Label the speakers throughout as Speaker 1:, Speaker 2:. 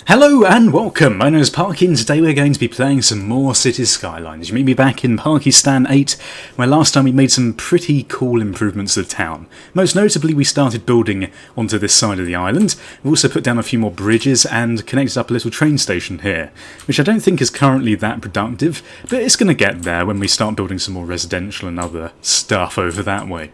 Speaker 1: Hello and welcome, my name is Parky and today we're going to be playing some more Cities Skylines. You meet me back in Parkistan 8, where last time we made some pretty cool improvements to the town. Most notably we started building onto this side of the island. We've also put down a few more bridges and connected up a little train station here, which I don't think is currently that productive, but it's going to get there when we start building some more residential and other stuff over that way.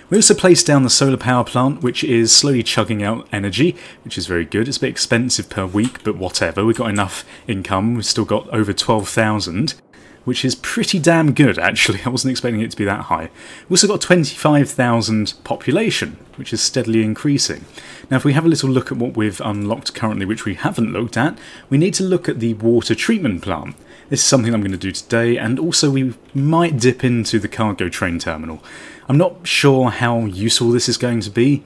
Speaker 1: We also placed down the solar power plant, which is slowly chugging out energy, which is very good. It's a bit expensive per week, but whatever. We've got enough income. We've still got over 12,000, which is pretty damn good, actually. I wasn't expecting it to be that high. We've also got 25,000 population, which is steadily increasing. Now, if we have a little look at what we've unlocked currently, which we haven't looked at, we need to look at the water treatment plant. This is something I'm going to do today, and also we might dip into the cargo train terminal. I'm not sure how useful this is going to be.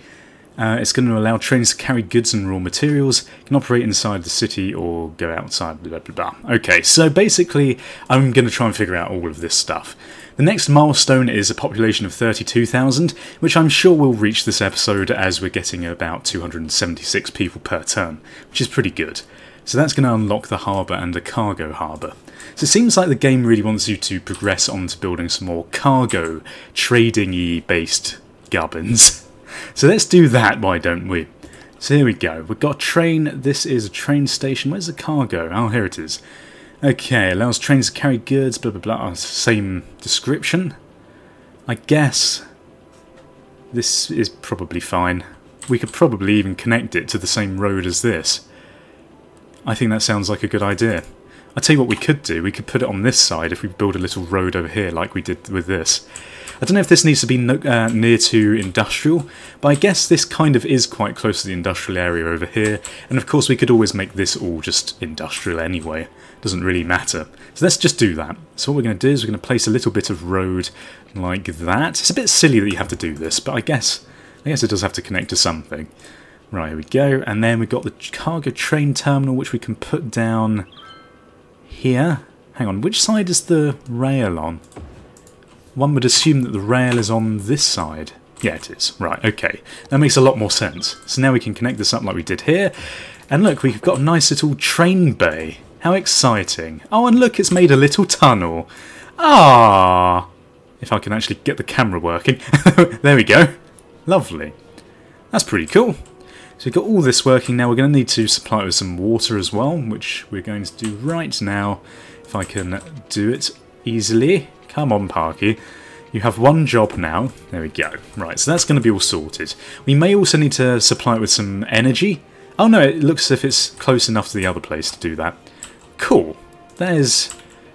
Speaker 1: It's going to allow trains to carry goods and raw materials, can operate inside the city or go outside, blah blah blah. Okay, so basically I'm going to try and figure out all of this stuff. The next milestone is a population of 32,000, which I'm sure we'll reach this episode as we're getting about 276 people per turn, which is pretty good. So that's going to unlock the harbour and the cargo harbour. So it seems like the game really wants you to progress on to building some more cargo, trading-y based gubbins. So let's do that, why don't we? So here we go. We've got a train. This is a train station. Where's the cargo? Oh, here it is. Okay, allows trains to carry goods, blah blah blah. Same description. I guess this is probably fine. We could probably even connect it to the same road as this. I think that sounds like a good idea. I'll tell you what we could do. We could put it on this side if we build a little road over here like we did with this. I don't know if this needs to be near to industrial, but I guess this kind of is quite close to the industrial area over here. And of course we could always make this all just industrial anyway. Doesn't really matter. So let's just do that. So what we're going to do is we're going to place a little bit of road like that. It's a bit silly that you have to do this, but I guess it does have to connect to something. Right, here we go. And then we've got the cargo train terminal, which we can put down here. Hang on, which side is the rail on? One would assume that the rail is on this side. Yeah, it is. Right, okay. That makes a lot more sense. So now we can connect this up like we did here. And look, we've got a nice little train bay. How exciting. Oh, and look, it's made a little tunnel. Ah! If I can actually get the camera working. There we go. Lovely. That's pretty cool. So we've got all this working now. We're going to need to supply it with some water as well, which we're going to do right now, if I can do it easily. Come on, Parky. You have one job now. There we go. Right, so that's going to be all sorted. We may also need to supply it with some energy. Oh no, it looks as if it's close enough to the other place to do that. Cool. That is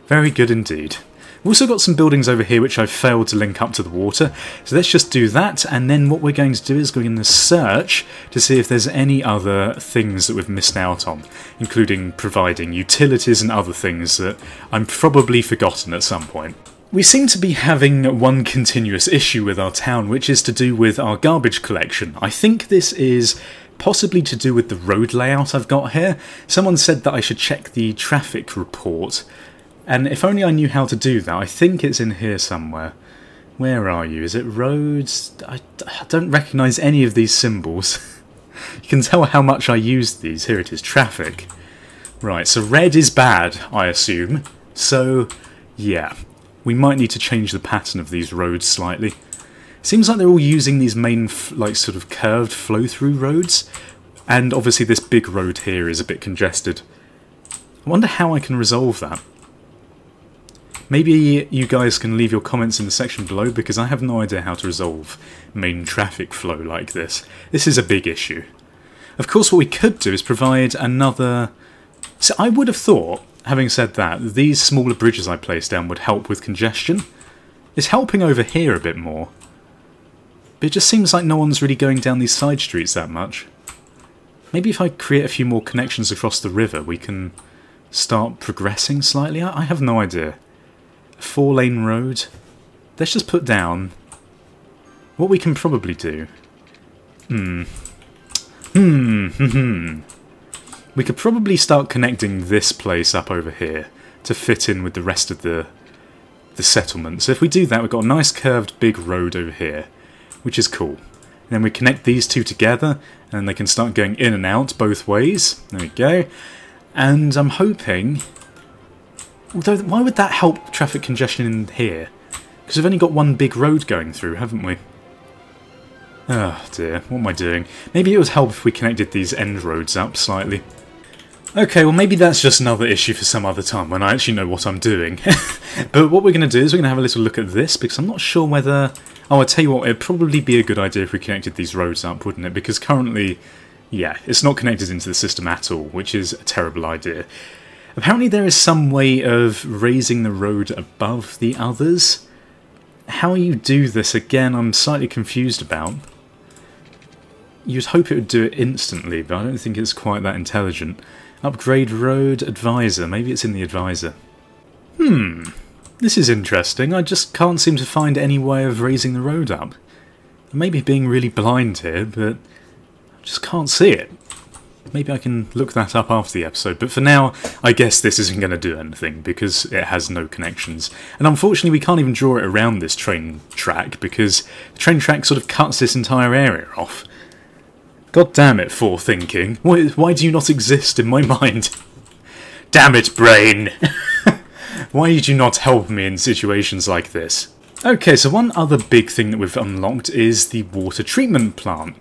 Speaker 1: very good indeed. We've also got some buildings over here which I've failed to link up to the water, so let's just do that, and then what we're going to do is we're going to search to see if there's any other things that we've missed out on, including providing utilities and other things that I'm probably forgotten at some point. We seem to be having one continuous issue with our town, which is to do with our garbage collection. I think this is possibly to do with the road layout I've got here. Someone said that I should check the traffic report. And if only I knew how to do that. I think it's in here somewhere. Where are you? Is it roads? I don't recognise any of these symbols. You can tell how much I used these. Here it is, traffic. Right, so red is bad, I assume. So, yeah. We might need to change the pattern of these roads slightly. Seems like they're all using these main, like, sort of curved flow-through roads. And obviously this big road here is a bit congested. I wonder how I can resolve that. Maybe you guys can leave your comments in the section below, because I have no idea how to resolve main traffic flow like this. This is a big issue. Of course, what we could do is provide another... So I would have thought, having said that, these smaller bridges I placed down would help with congestion. It's helping over here a bit more. But it just seems like no one's really going down these side streets that much. Maybe if I create a few more connections across the river, we can start progressing slightly? I have no idea. 4-lane road. Let's just put down what we can probably do. We could probably start connecting this place up over here to fit in with the rest of the settlement. So if we do that, we've got a nice curved big road over here, which is cool. And then we connect these two together, and they can start going in and out both ways. There we go. And I'm hoping... Although, why would that help traffic congestion in here? Because we've only got one big road going through, haven't we? Oh dear, what am I doing? Maybe it would help if we connected these end roads up slightly. Okay, well maybe that's just another issue for some other time when I actually know what I'm doing. But what we're going to do is we're going to have a little look at this, because I'm not sure whether... Oh, I'll tell you what, it'd probably be a good idea if we connected these roads up, wouldn't it? Because currently, yeah, it's not connected into the system at all, which is a terrible idea. Apparently there is some way of raising the road above the others. How you do this, again, I'm slightly confused about. You'd hope it would do it instantly, but I don't think it's quite that intelligent. Upgrade road advisor. Maybe it's in the advisor. This is interesting. I just can't seem to find any way of raising the road up. I may be being really blind here, but I just can't see it. Maybe I can look that up after the episode, but for now, I guess this isn't going to do anything, because it has no connections. And unfortunately, we can't even draw it around this train track, because the train track sort of cuts this entire area off. God damn it, forethinking. Why do you not exist in my mind? Damn it, brain! Why did you not help me in situations like this? Okay, so one other big thing that we've unlocked is the water treatment plant.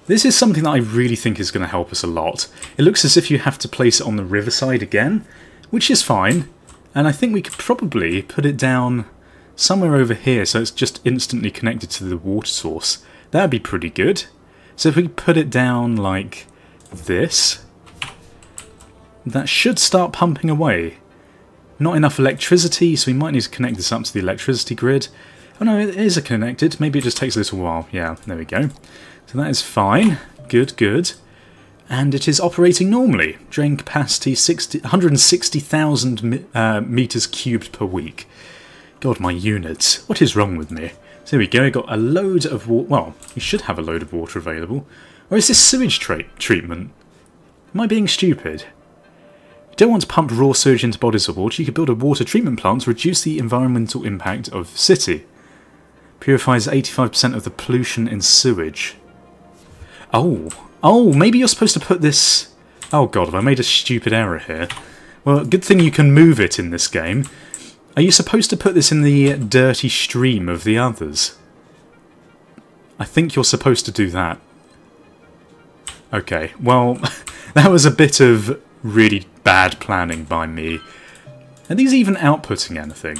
Speaker 1: This is something that I really think is going to help us a lot. It looks as if you have to place it on the riverside again, which is fine. And I think we could probably put it down somewhere over here so it's just instantly connected to the water source. That would be pretty good. So if we put it down like this, that should start pumping away. Not enough electricity, so we might need to connect this up to the electricity grid. Oh no, it is connected. Maybe it just takes a little while. Yeah, there we go. So that is fine. Good, good. And it is operating normally. Drain capacity 160,000 meters cubed per week. God, my units. What is wrong with me? So there we go. Got a load of water. Well, we should have a load of water available. Or is this sewage treatment? Am I being stupid? If you don't want to pump raw sewage into bodies of water, you could build a water treatment plant to reduce the environmental impact of the city. Purifies 85% of the pollution in sewage. Oh, maybe you're supposed to put this... Oh god, have I made a stupid error here? Well, good thing you can move it in this game. Are you supposed to put this in the dirty stream of the others? I think you're supposed to do that. Okay, well, that was a bit of really bad planning by me. Are these even outputting anything?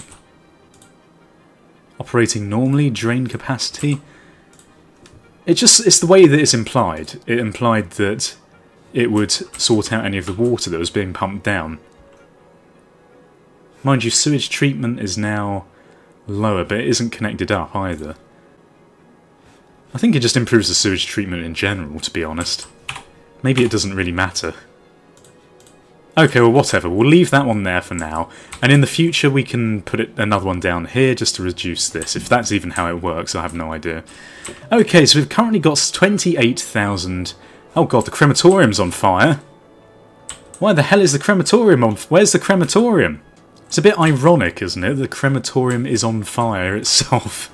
Speaker 1: Operating normally, drain capacity... It's the way that it's implied. It implied that it would sort out any of the water that was being pumped down. Mind you, sewage treatment is now lower, but it isn't connected up either. I think it just improves the sewage treatment in general, to be honest. Maybe it doesn't really matter. Okay, well whatever, we'll leave that one there for now, and in the future we can put another one down here just to reduce this. If that's even how it works, I have no idea. Okay, so we've currently got 28,000... Oh god, the crematorium's on fire. Why the hell is the crematorium on... Where's the crematorium? It's a bit ironic, isn't it? The crematorium is on fire itself.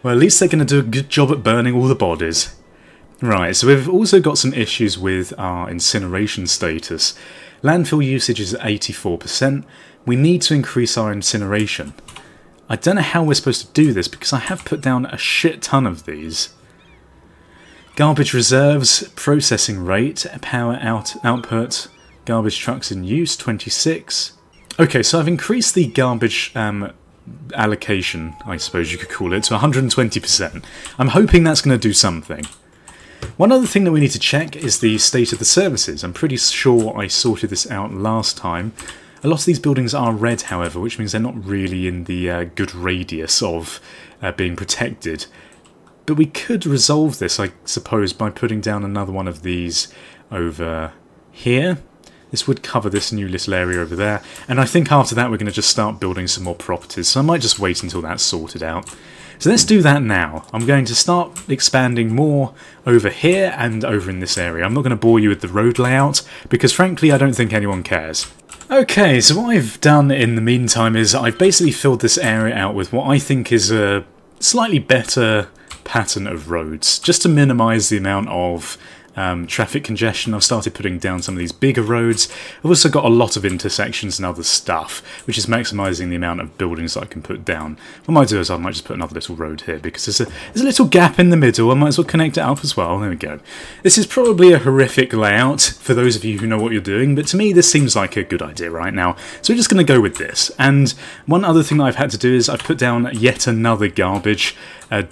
Speaker 1: Well, at least they're going to do a good job at burning all the bodies. Right, so we've also got some issues with our incineration status. Landfill usage is at 84%. We need to increase our incineration. I don't know how we're supposed to do this because I have put down a shit ton of these. Garbage reserves, processing rate, power output, garbage trucks in use, 26. Okay, so I've increased the garbage allocation, I suppose you could call it, to 120%. I'm hoping that's going to do something. One other thing that we need to check is the state of the services. I'm pretty sure I sorted this out last time. A lot of these buildings are red, however, which means they're not really in the good radius of being protected. But we could resolve this, I suppose, by putting down another one of these over here. This would cover this new little area over there. And I think after that we're going to just start building some more properties. So I might just wait until that's sorted out. So let's do that now. I'm going to start expanding more over here and over in this area. I'm not going to bore you with the road layout, because frankly I don't think anyone cares. Okay, so what I've done in the meantime is I've basically filled this area out with what I think is a slightly better pattern of roads, just to minimise the amount of traffic congestion. I've started putting down some of these bigger roads. I've also got a lot of intersections and other stuff, which is maximising the amount of buildings that I can put down. What I might do is I might just put another little road here, because there's a little gap in the middle. I might as well connect it up as well. There we go. This is probably a horrific layout for those of you who know what you're doing, but to me this seems like a good idea right now. So we're just going to go with this. And one other thing that I've had to do is I've put down yet another garbage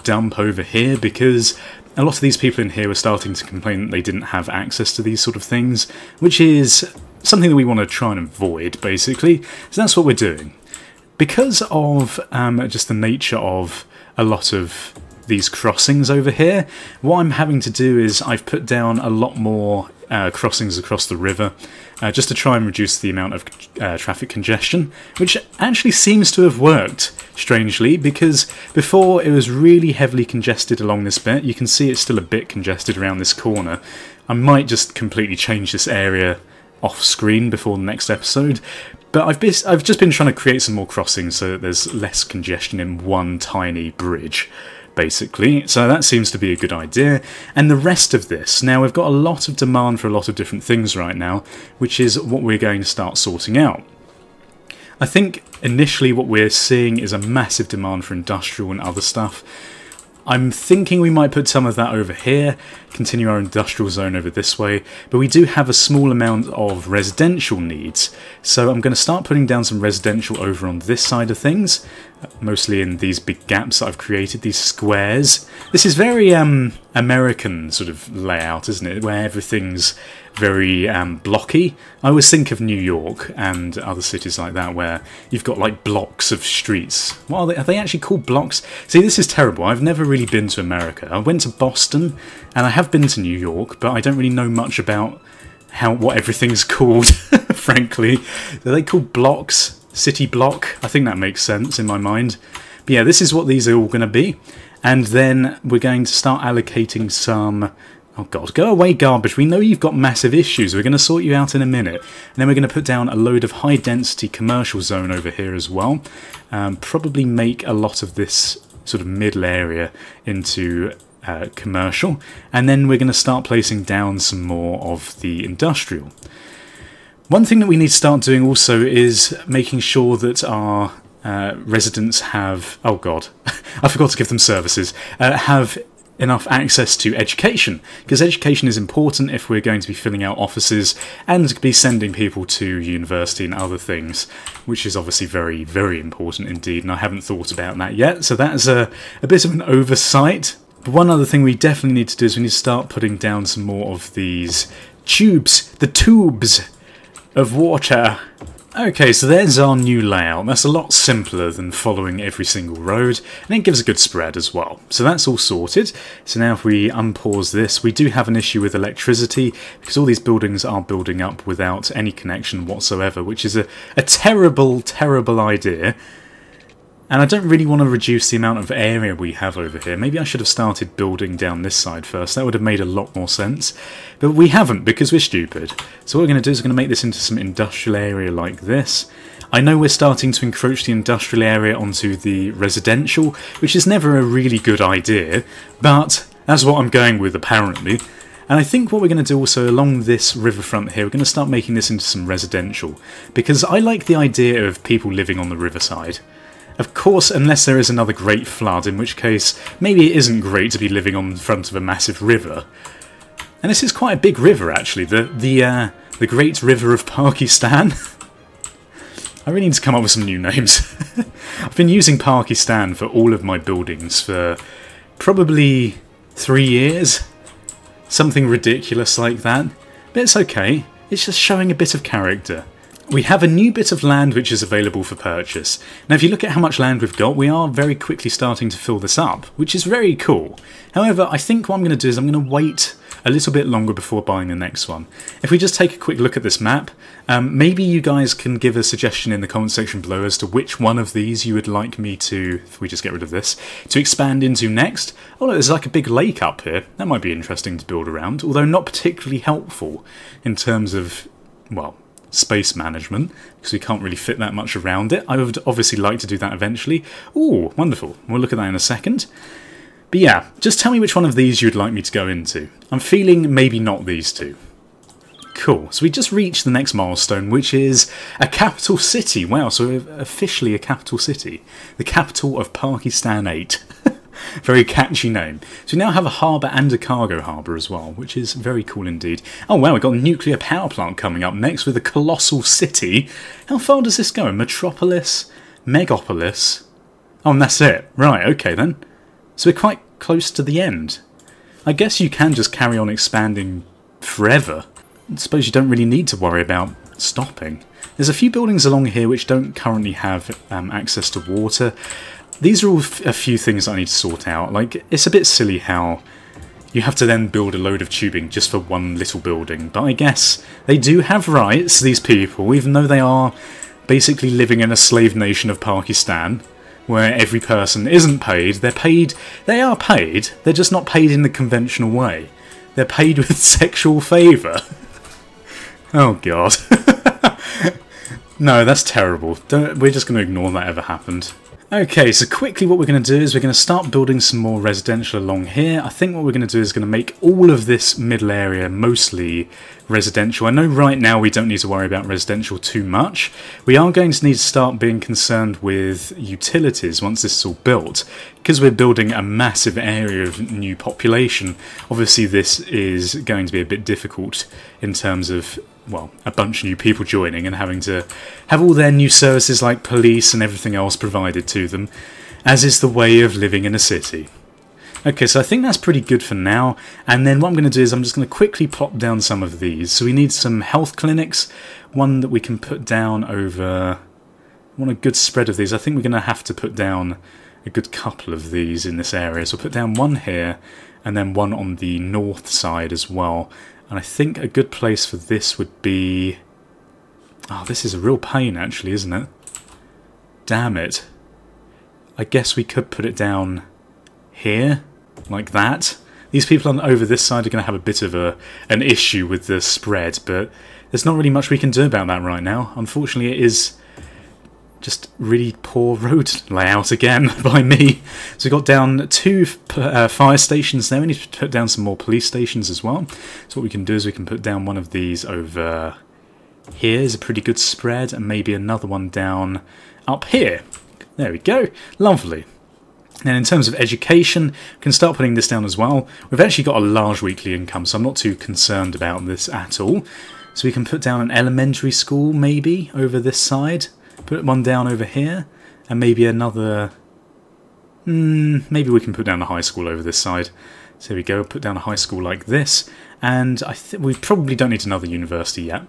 Speaker 1: dump over here, because a lot of these people in here were starting to complain that they didn't have access to these sort of things, which is something that we want to try and avoid, basically. So that's what we're doing. Because of just the nature of a lot of these crossings over here, what I'm having to do is I've put down a lot more crossings across the river, just to try and reduce the amount of traffic congestion, which actually seems to have worked, strangely, because before it was really heavily congested along this bit. You can see it's still a bit congested around this corner. I might just completely change this area off screen before the next episode, but I've just been trying to create some more crossings so that there's less congestion in one tiny bridge, basically. So that seems to be a good idea. And the rest of this, now we've got a lot of demand for a lot of different things right now, which is what we're going to start sorting out. I think initially what we're seeing is a massive demand for industrial and other stuff. I'm thinking we might put some of that over here, continue our industrial zone over this way, but we do have a small amount of residential needs, so I'm going to start putting down some residential over on this side of things, mostly in these big gaps that I've created, these squares. This is very American sort of layout, isn't it, where everything's very blocky. I always think of New York and other cities like that where you've got like blocks of streets. What are they? Are they actually called blocks? See, this is terrible. I've never really been to America. I went to Boston and I have been to New York, but I don't really know much about what everything's called, frankly. Are they called blocks? City block? I think that makes sense in my mind. But yeah, this is what these are all going to be. And then we're going to start allocating some... Oh god, go away garbage, we know you've got massive issues, we're going to sort you out in a minute. And then we're going to put down a load of high density commercial zone over here as well. Probably make a lot of this sort of middle area into commercial. And then we're going to start placing down some more of the industrial. One thing that we need to start doing also is making sure that our residents have... Oh god, I forgot to give them services. Have enough access to education, because education is important if we're going to be filling out offices and be sending people to university and other things, which is obviously very, very important indeed, and I haven't thought about that yet, so that is a bit of an oversight. But one other thing we definitely need to do is we need to start putting down some more of these tubes, the tubes of water. Okay, so there's our new layout. That's a lot simpler than following every single road, and it gives a good spread as well. So that's all sorted. So now if we unpause this, we do have an issue with electricity, because all these buildings are building up without any connection whatsoever, which is a terrible, terrible idea. And I don't really want to reduce the amount of area we have over here. Maybe I should have started building down this side first. That would have made a lot more sense. But we haven't, because we're stupid. So what we're going to do is we're going to make this into some industrial area like this. I know we're starting to encroach the industrial area onto the residential, which is never a really good idea, but that's what I'm going with apparently. And I think what we're going to do also along this riverfront here, we're going to start making this into some residential, because I like the idea of people living on the riverside. Of course, unless there is another great flood, in which case maybe it isn't great to be living on the front of a massive river. And this is quite a big river, actually, the Great River of Pakistan. I really need to come up with some new names. I've been using Pakistan for all of my buildings for probably 3 years. Something ridiculous like that. But it's okay, it's just showing a bit of character. We have a new bit of land which is available for purchase. Now if you look at how much land we've got, we are very quickly starting to fill this up, which is very cool. However, I think what I'm going to do is I'm going to wait a little bit longer before buying the next one. If we just take a quick look at this map, maybe you guys can give a suggestion in the comment section below as to which one of these you would like me to, if we just get rid of this, to expand into next. Oh look, there's like a big lake up here. That might be interesting to build around, although not particularly helpful in terms of, well, space management, because we can't really fit that much around it. I would obviously like to do that eventually. Ooh, wonderful. We'll look at that in a second. But yeah, just tell me which one of these you'd like me to go into. I'm feeling maybe not these two. Cool, so we just reached the next milestone, which is a capital city. Wow, so we're officially a capital city. The capital of Pakistan 8. Very catchy name. So we now have a harbour and a cargo harbour as well, which is very cool indeed. Oh wow, we've got a nuclear power plant coming up next with a colossal city. How far does this go? Metropolis? Megapolis? Oh, and that's it. Right, okay then. So we're quite close to the end. I guess you can just carry on expanding forever. I suppose you don't really need to worry about stopping. There's a few buildings along here which don't currently have access to water. These are all a few things that I need to sort out. Like, it's a bit silly how you have to then build a load of tubing just for one little building. But I guess they do have rights, these people, even though they are basically living in a slave nation of Pakistan, where every person isn't paid. They are paid, they're just not paid in the conventional way. They're paid with sexual favour. Oh god. No, that's terrible. We're just going to ignore that ever happened. Okay, so quickly what we're going to do is we're going to start building some more residential along here. I think what we're going to do is going to make all of this middle area mostly residential. I know right now we don't need to worry about residential too much. We are going to need to start being concerned with utilities once this is all built. Because we're building a massive area of new population, obviously this is going to be a bit difficult in terms of, well, a bunch of new people joining and having to have all their new services like police and everything else provided to them, as is the way of living in a city. Okay, so I think that's pretty good for now, and then what I'm going to do is I'm just going to quickly plop down some of these. So we need some health clinics, one that we can put down over, I want a good spread of these. I think we're going to have to put down a good couple of these in this area. So we'll put down one here, and then one on the north side as well. And I think a good place for this would be... Oh, this is a real pain actually, isn't it? Damn it. I guess we could put it down here, like that. These people on over this side are going to have a bit of an issue with the spread, but there's not really much we can do about that right now. Unfortunately, it is just really poor road layout again by me. So we've got down 2 fire stations there. We need to put down some more police stations as well. So what we can do is we can put down one of these over here. Is a pretty good spread, and maybe another one down up here. There we go. Lovely. And in terms of education, we can start putting this down as well. We've actually got a large weekly income, so I'm not too concerned about this at all. So we can put down an elementary school maybe over this side. Put one down over here, and maybe another... maybe we can put down a high school over this side. So there we go, put down a high school like this, and I think we probably don't need another university yet.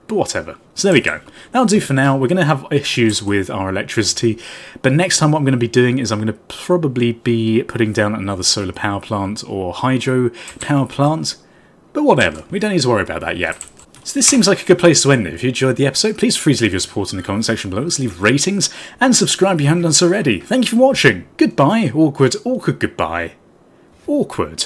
Speaker 1: But whatever. So there we go. That'll do for now. We're going to have issues with our electricity, but next time what I'm going to be doing is I'm going to probably be putting down another solar power plant or hydro power plant. But whatever. We don't need to worry about that yet. So this seems like a good place to end it. If you enjoyed the episode, please feel free to leave your support in the comment section below. Let's leave ratings and subscribe if you haven't done so already. Thank you for watching. Goodbye. Awkward, awkward goodbye. Awkward.